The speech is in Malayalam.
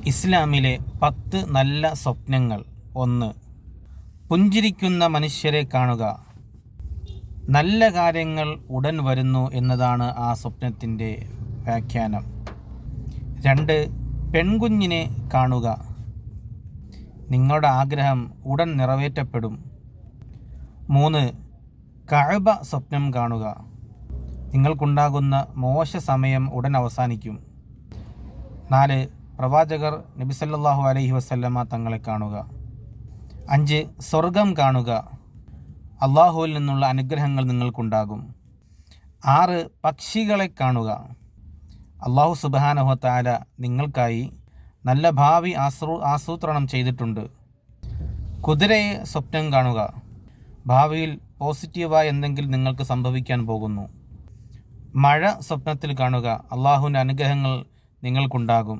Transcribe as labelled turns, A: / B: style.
A: ഇസ്ലാമിലെ 10 നല്ല സ്വപ്നങ്ങൾ. 1. പുഞ്ചിരിക്കുന്ന മനുഷ്യരെ കാണുക. നല്ല കാര്യങ്ങൾ ഉടൻ വരുന്നു എന്നതാണ് ആ സ്വപ്നത്തിൻ്റെ വ്യാഖ്യാനം. 2. പെൺകുഞ്ഞിനെ കാണുക. നിങ്ങളുടെ ആഗ്രഹം ഉടൻ നിറവേറ്റപ്പെടും. 3. കഅബ സ്വപ്നം കാണുക. നിങ്ങൾക്കുണ്ടാകുന്ന മോശ സമയം ഉടൻ അവസാനിക്കും. 4. പ്രവാചകർ നബി സല്ലല്ലാഹു അലൈഹി വസല്ലമ തങ്ങളെ കാണുക. 5. സ്വർഗം കാണുക. അള്ളാഹുവിൽ നിന്നുള്ള അനുഗ്രഹങ്ങൾ നിങ്ങൾക്കുണ്ടാകും. 6. പക്ഷികളെ കാണുക. അള്ളാഹു സുബ്ഹാനഹു വ തആല നിങ്ങൾക്കായി നല്ല ഭാവി ആസൂത്രണം ചെയ്തിട്ടുണ്ട്. കുതിരയെ സ്വപ്നം കാണുക. ഭാവിയിൽ പോസിറ്റീവായ എന്തെങ്കിലും നിങ്ങൾക്ക് സംഭവിക്കാൻ പോകുന്നു. മഴ സ്വപ്നത്തിൽ കാണുക. അള്ളാഹുവിൻ്റെ അനുഗ്രഹങ്ങൾ നിങ്ങൾക്കുണ്ടാകും.